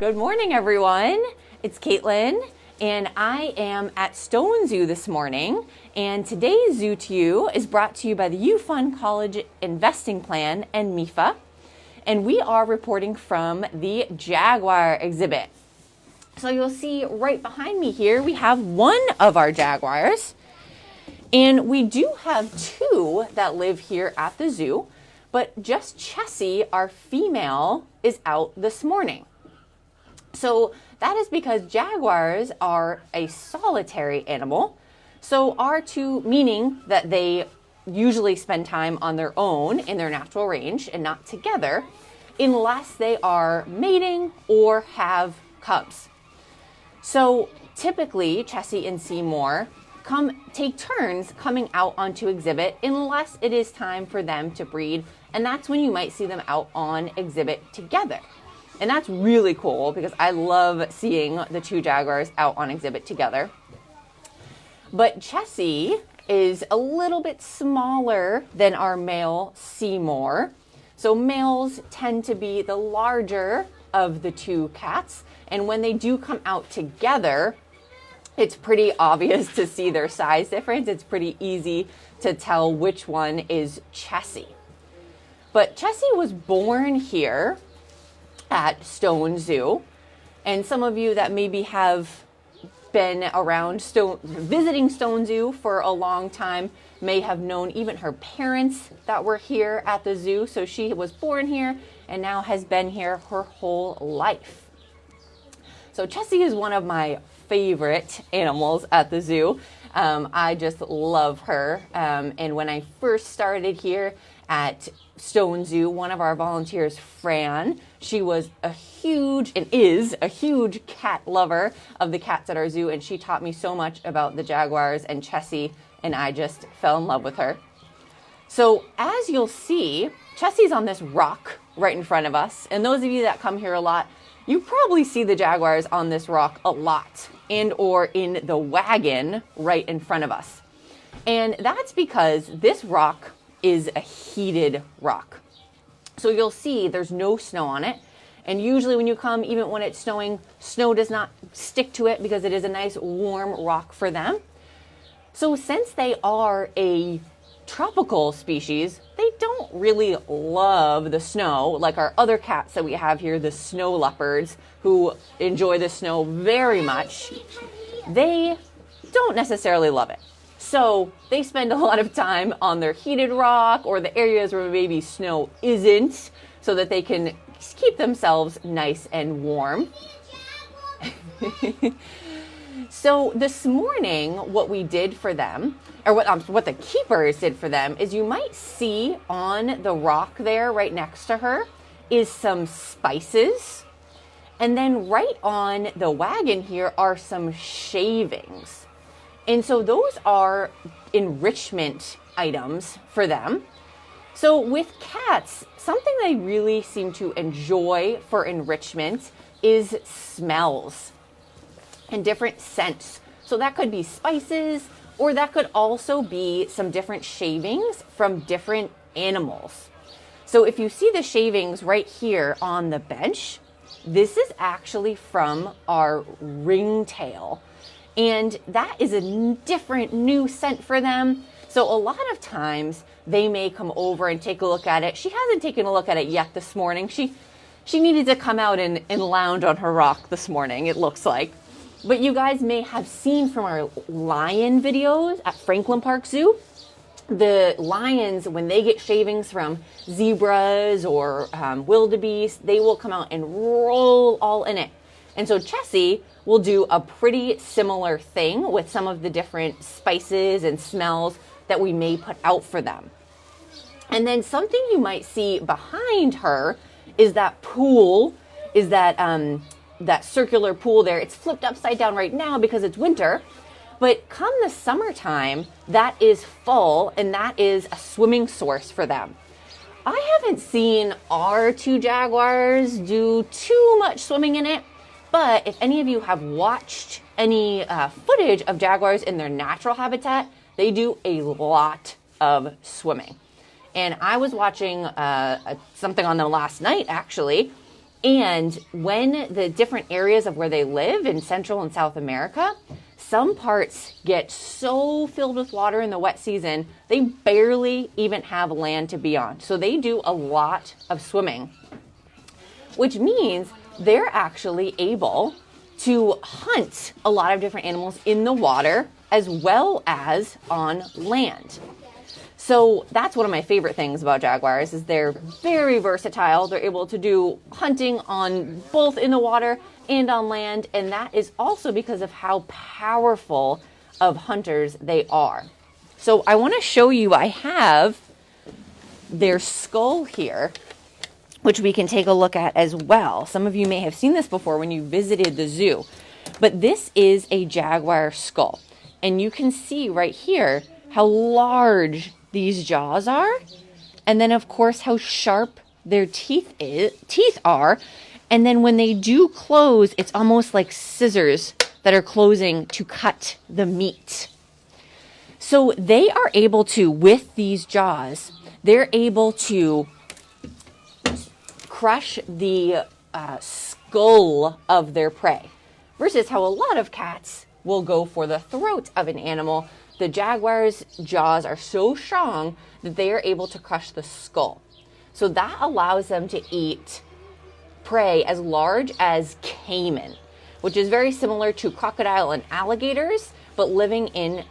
Good morning, everyone. It's Caitlin, and I am at Stone Zoo this morning. And today's Zoo to You is brought to you by the U.Fund College Investing Plan and MEFA. And we are reporting from the jaguar exhibit. So you'll see right behind me here, we have one of our jaguars. And we do have two that live here at the zoo, but just Chessy, our female, is out this morning. So that is because jaguars are a solitary animal. So are two, meaning that they usually spend time on their own in their natural range and not together unless they are mating or have cubs. So typically Chessy and Seymour take turns coming out onto exhibit unless it is time for them to breed. And that's when you might see them out on exhibit together. And that's really cool because I love seeing the two jaguars out on exhibit together. But Chessy is a little bit smaller than our male Seymour. So males tend to be the larger of the two cats. And when they do come out together, it's pretty obvious to see their size difference. It's pretty easy to tell which one is Chessy. But Chessy was born here at Stone Zoo, and some of you that maybe have been around visiting Stone Zoo for a long time may have known even her parents that were here at the zoo. So she was born here and now has been here her whole life. So Chessy is one of my favorite animals at the zoo. I just love her. And when I first started here at Stone Zoo, one of our volunteers, Fran, she was is a huge cat lover of the cats at our zoo, and she taught me so much about the jaguars and Chessy, and I just fell in love with her. So as you'll see, Chessy's on this rock right in front of us, and those of you that come here a lot, you probably see the jaguars on this rock a lot, and or in the wagon right in front of us. And that's because this rock is a heated rock. So you'll see there's no snow on it. And usually when you come, even when it's snowing, snow does not stick to it because it is a nice warm rock for them. So since they are a tropical species, they don't really love the snow like our other cats that we have here, the snow leopards, who enjoy the snow very much. They don't necessarily love it. So they spend a lot of time on their heated rock or the areas where maybe snow isn't, so that they can keep themselves nice and warm. So this morning, what we did for them, or what the keepers did for them, is you might see on the rock there right next to her is some spices. And then right on the wagon here are some shavings. And so those are enrichment items for them. So with cats, something they really seem to enjoy for enrichment is smells and different scents. So that could be spices, or that could also be some different shavings from different animals. So if you see the shavings right here on the bench, this is actually from our ringtail. And that is a different new scent for them. So a lot of times they may come over and take a look at it. She hasn't taken a look at it yet this morning. She needed to come out and lounge on her rock this morning, it looks like. But you guys may have seen from our lion videos at Franklin Park Zoo, the lions, when they get shavings from zebras or wildebeest, they will come out and roll all in it. And so Chessy will do a pretty similar thing with some of the different spices and smells that we may put out for them. And then something you might see behind her is that pool, is that circular pool there. It's flipped upside down right now because it's winter. But come the summertime, that is full, and that is a swimming source for them. I haven't seen our two jaguars do too much swimming in it, but if any of you have watched any footage of jaguars in their natural habitat, they do a lot of swimming. And I was watching something on them last night, actually, And when the different areas of where they live in Central and South America, some parts get so filled with water in the wet season, they barely even have land to be on. So they do a lot of swimming, which means they're actually able to hunt a lot of different animals in the water as well as on land. So that's one of my favorite things about jaguars is they're very versatile. They're able to do hunting on both in the water and on land. And that is also because of how powerful of hunters they are. So I want to show you, I have their skull here, which we can take a look at as well. Some of you may have seen this before when you visited the zoo, but this is a jaguar skull. And you can see right here how large these jaws are. And then of course, how sharp their teeth are. And then when they do close, it's almost like scissors that are closing to cut the meat. So they are able to, with these jaws, they're able to crush the skull of their prey, versus how a lot of cats will go for the throat of an animal. The jaguar's jaws are so strong that they are able to crush the skull. So that allows them to eat prey as large as caiman, which is very similar to crocodile and alligators, but living in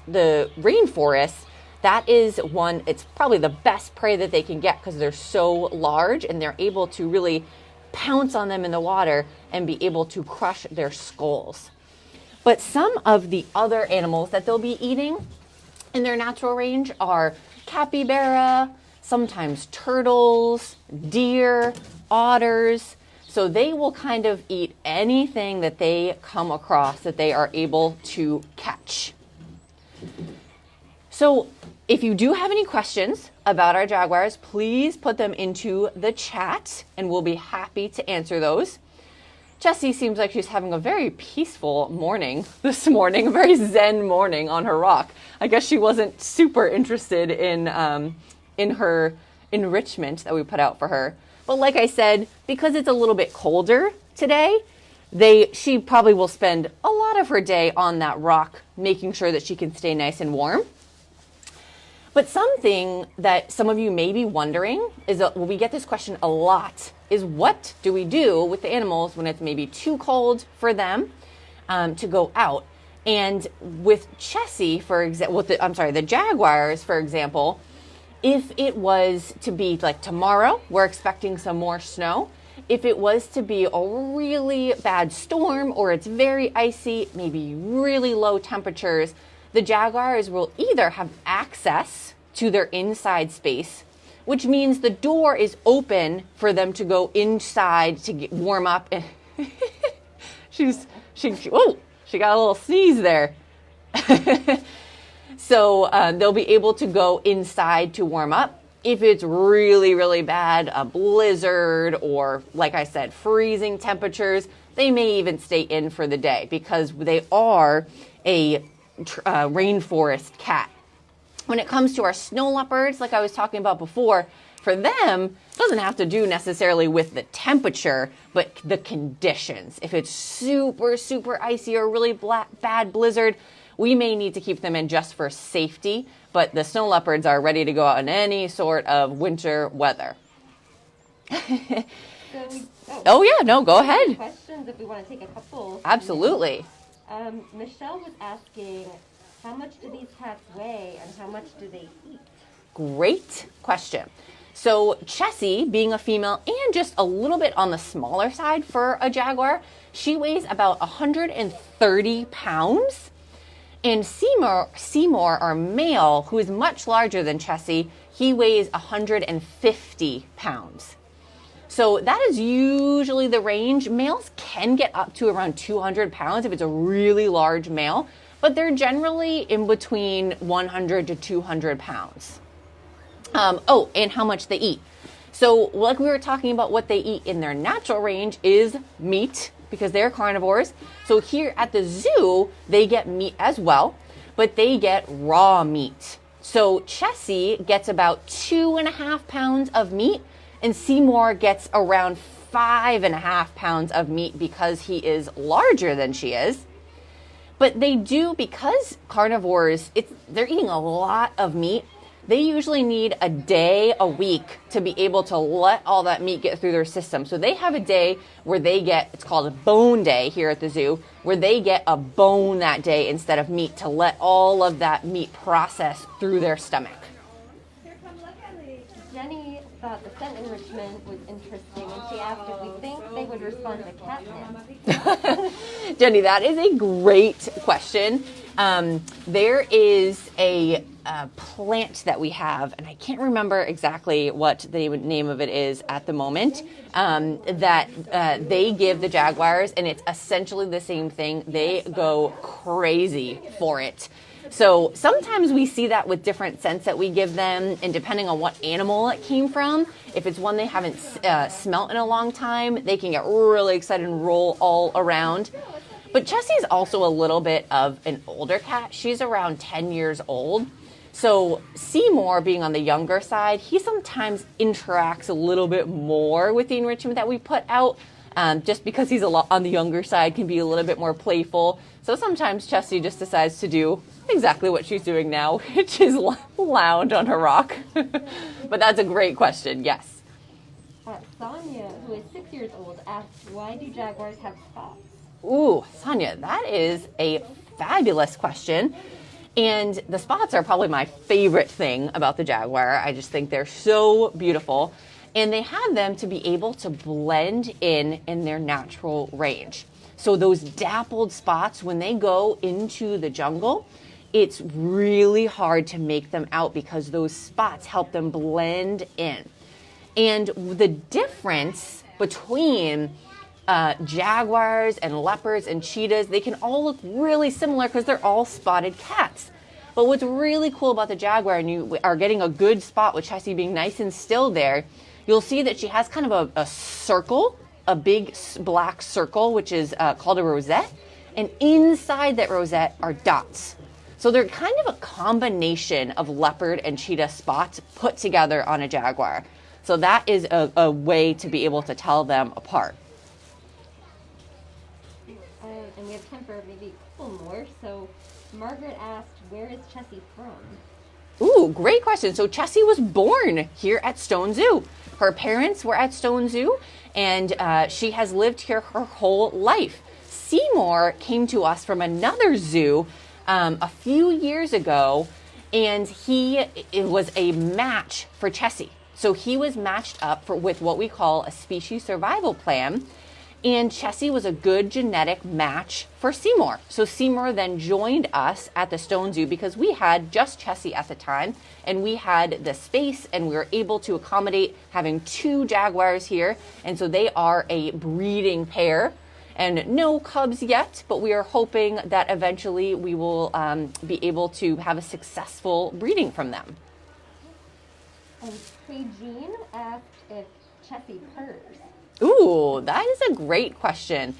the rainforest. That is one, it's probably the best prey that they can get because they're so large and they're able to really pounce on them in the water and be able to crush their skulls. But some of the other animals that they'll be eating in their natural range are capybara, sometimes turtles, deer, otters. So they will kind of eat anything that they come across that they are able to catch. So if you do have any questions about our jaguars, please put them into the chat and we'll be happy to answer those. Chessy seems like she's having a very peaceful morning this morning, a very zen morning on her rock. I guess she wasn't super interested in her enrichment that we put out for her. But like I said, because it's a little bit colder today, she probably will spend a lot of her day on that rock, making sure that she can stay nice and warm. But something that some of you may be wondering is, we get this question a lot, is what do we do with the animals when it's maybe too cold for them to go out? And with Chessy, for example, the jaguars, for example, if it was to be like tomorrow, we're expecting some more snow. If it was to be a really bad storm or it's very icy, maybe really low temperatures, the jaguars will either have access to their inside space, which means the door is open for them to go inside to warm up. She got a little sneeze there. So they'll be able to go inside to warm up. If it's really, really bad, a blizzard or, like I said, freezing temperatures, they may even stay in for the day because they are a rainforest cat. When it comes to our snow leopards, like I was talking about before, for them, it doesn't have to do necessarily with the temperature, but the conditions. If it's super, super icy or really bad blizzard, we may need to keep them in just for safety, but the snow leopards are ready to go out in any sort of winter weather. Go ahead. Questions if we want to take a couple. Absolutely. Michelle was asking, how much do these cats weigh and how much do they eat? Great question. So Chessy, being a female and just a little bit on the smaller side for a jaguar, she weighs about 130 pounds. And Seymour, our male, who is much larger than Chessy, he weighs 150 pounds. So that is usually the range. Males can get up to around 200 pounds if it's a really large male, but they're generally in between 100 to 200 pounds. And how much they eat. So like we were talking about, what they eat in their natural range is meat, because they're carnivores. So here at the zoo, they get meat as well, but they get raw meat. So Chessy gets about 2.5 pounds of meat, and Seymour gets around 5.5 pounds of meat because he is larger than she is. But they do, because carnivores, they're eating a lot of meat, they usually need a day a week to be able to let all that meat get through their system. So they have a day where they get, it's called a bone day here at the zoo, where they get a bone that day instead of meat to let all of that meat process through their stomach. Jenny thought the scent enrichment was interesting, and she asked if we think they would respond to catnip. Jenny, that is a great question. There is a plant that we have, and I can't remember exactly what the name of it is at the moment, that they give the jaguars, and it's essentially the same thing. They go crazy for it. So sometimes we see that with different scents that we give them, and depending on what animal it came from, if it's one they haven't smelt in a long time, they can get really excited and roll all around. But Chessie's also a little bit of an older cat. She's around 10 years old. So Seymour, being on the younger side, he sometimes interacts a little bit more with the enrichment that we put out, just because he's a lot on the younger side, can be a little bit more playful. So sometimes Chessy just decides to do exactly what she's doing now, which is lounge on her rock. But that's a great question, yes. Sonia, who is 6 years old, asked, why do jaguars have spots? Ooh, Sonia, that is a fabulous question. And the spots are probably my favorite thing about the jaguar. I just think they're so beautiful. And they have them to be able to blend in their natural range. So those dappled spots, when they go into the jungle, it's really hard to make them out because those spots help them blend in. And the difference between jaguars and leopards and cheetahs, they can all look really similar because they're all spotted cats. But what's really cool about the jaguar, and you are getting a good spot with Chessy being nice and still there, you'll see that she has kind of a circle, a big black circle, which is called a rosette. And inside that rosette are dots. So they're kind of a combination of leopard and cheetah spots put together on a jaguar. So that is a way to be able to tell them apart. And we have time for maybe a couple more. So Margaret asked, where is Chessy from? Ooh, great question. So Chessy was born here at Stone Zoo. Her parents were at Stone Zoo, and she has lived here her whole life. Seymour came to us from another zoo a few years ago, and it was a match for Chessy. So he was matched up with what we call a species survival plan. And Chessy was a good genetic match for Seymour. So Seymour then joined us at the Stone Zoo because we had just Chessy at the time, and we had the space, and we were able to accommodate having 2 jaguars here. And so they are a breeding pair, and no cubs yet, but we are hoping that eventually we will be able to have a successful breeding from them. And Jean asked if Chessy purrs. Ooh, that is a great question.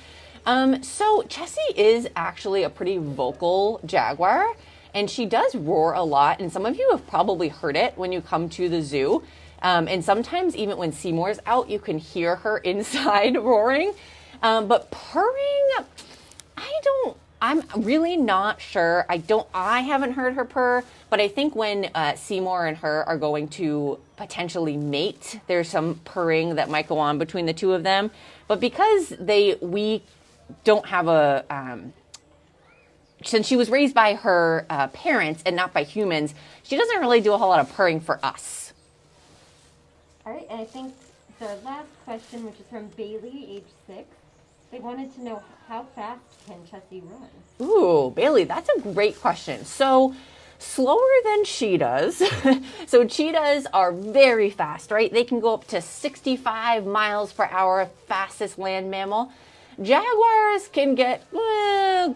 So Chessy is actually a pretty vocal jaguar, and she does roar a lot, and some of you have probably heard it when you come to the zoo. And sometimes even when Seymour's out, you can hear her inside roaring. But purring, I'm really not sure. I haven't heard her purr, but I think when Seymour and her are going to potentially mate, there's some purring that might go on between the two of them. But because we don't have since she was raised by her parents and not by humans, she doesn't really do a whole lot of purring for us. All right, and I think the last question, which is from Bailey, age 6. They wanted to know, how fast can Chessy run? Ooh, Bailey, that's a great question. So slower than cheetahs. So cheetahs are very fast, right? They can go up to 65 miles per hour, fastest land mammal. Jaguars can get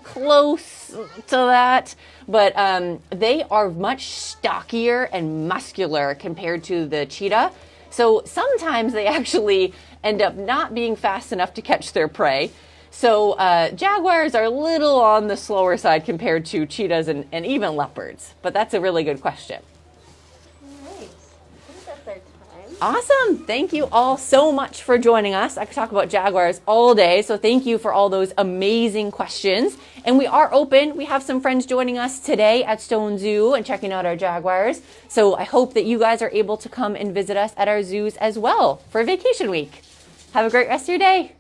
close to that, but they are much stockier and muscular compared to the cheetah. So sometimes they actually end up not being fast enough to catch their prey. So jaguars are a little on the slower side compared to cheetahs and even leopards. But that's a really good question. All right. I think that's our time. Awesome. Thank you all so much for joining us. I could talk about jaguars all day, so thank you for all those amazing questions. And we are open. We have some friends joining us today at Stone Zoo and checking out our jaguars. So I hope that you guys are able to come and visit us at our zoos as well for vacation week. Have a great rest of your day.